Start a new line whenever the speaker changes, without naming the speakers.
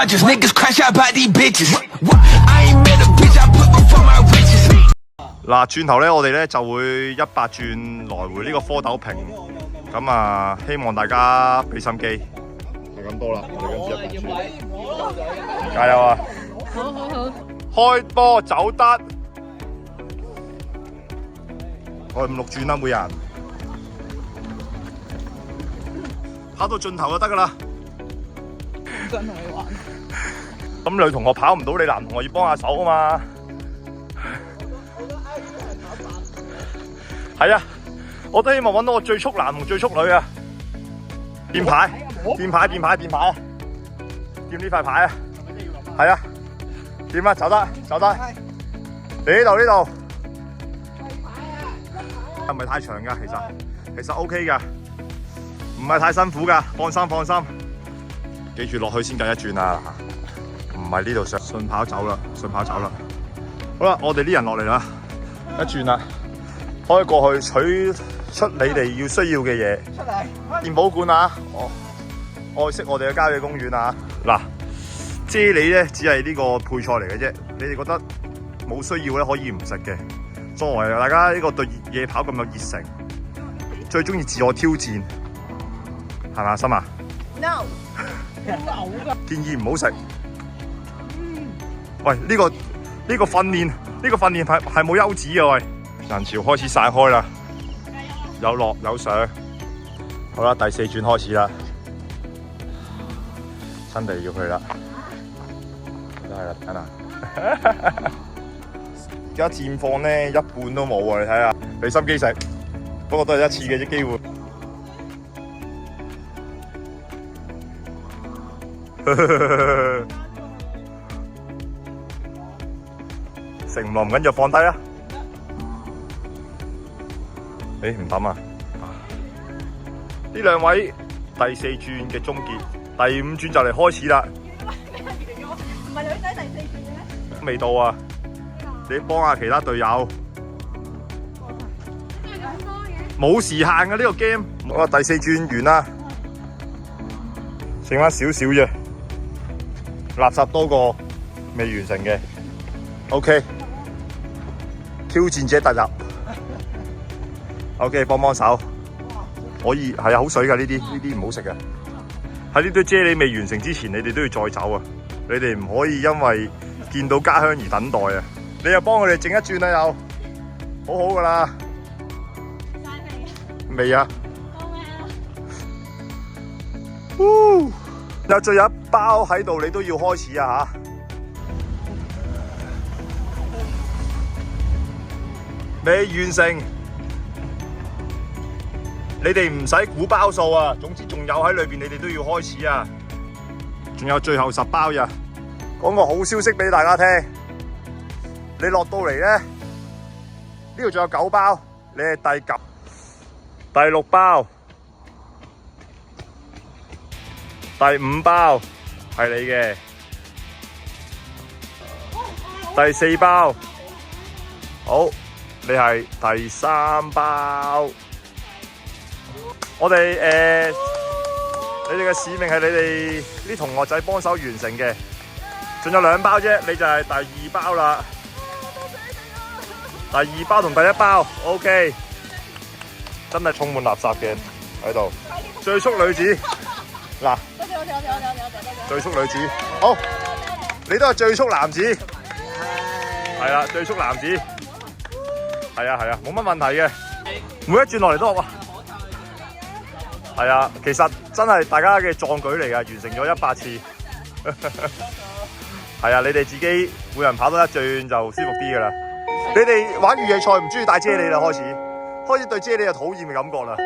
charges. Niggas crash out by these bitches. I ain't met a bitch I put before my riches.
嗱，轉頭咧，我哋咧就會100轉來回呢個蝌蚪坪，咁啊，希望大家俾心機。係咁多啦，我哋今次100轉，加油啊！
好好好，
開波走得，我哋5、6轉啦，每人跑到盡頭就得噶啦。
唔想同你玩。
咁女同學跑唔到，你男同學要幫下手啊嘛。係啊，我都希望揾到個最速男同最速女啊！掂牌，掂牌，掂牌，掂牌啊！掂呢塊牌啊！係啊，掂啊，走得，走得。你呢度呢度，唔係太長㗎，其實 OK 㗎，唔係太辛苦㗎，放心放心。記住落去先計1轉啊！唔係呢度上，順跑走啦，順跑走啦。好啦，我哋啲人落嚟啦，1轉啦。可以過去取出你哋要需要嘅嘢。出嚟，電寶館啊！愛惜我哋嘅郊野公園啊！嗱，啫喱咧只係呢個配菜嚟嘅啫，你哋覺得冇需要咧可以唔食嘅。作為大家呢個對野跑咁有熱誠，最中意自我挑戰，係咪心啊
？No， 好嘔㗎。
建議唔好食。喂，呢個訓練係冇休止嘅喂。人潮開始散開啦，有落有上，好啦，第4轉開始啦，真地要去啦，都係啦，等下，而家戰況咧一半都冇啊！你睇下，俾心機食，不過都係1次嘅啫機會。食唔落唔緊要，放低啦。唔抌啊！呢2位第4轉嘅終結，第5轉就嚟開始啦。
唔係女仔第4轉嘅咩？
未到啊！你幫下其他隊友。冇時限嘅呢個 game。好啦，第4轉完啦，剩翻少少啫，垃圾多過未完成嘅。OK， 挑戰者突入。OK， 幫手，可以係啊，好水㗎呢啲唔好食嘅。喺呢堆啫喱未完成之前，你哋都要再走啊！你哋唔可以因為見到家鄉而等待啊！你又幫佢哋整1轉啦，又好好㗎啦。未啊？有最後1包喺度，你都要開始啊嚇！未完成。你哋唔使估包數啊，總之仲有喺裏邊，你哋都要開始啊！仲有最後10包呀！講個好消息俾大家聽，你落到嚟咧，呢度仲有9包，你係第6包，第5包係你嘅，第4包，好，你係第3包。我哋你哋嘅使命係你哋啲同學仔幫手完成嘅，仲有2包啫，你就係第2包啦。第2包同第1包 ，OK， 真係充滿垃圾嘅喺度。最速女子，嗱，最速女子，好，你都係最速男子，係啦，最速男子，係啊，冇乜問題嘅，每一轉落嚟都哇。係啊，其實真係大家嘅壯舉嚟㗎，完成咗100次。係啊，你哋自己每人跑多1轉就舒服啲㗎啦。你哋玩越野賽唔中意帶啫喱啦，開始對啫喱有討厭嘅感覺啦。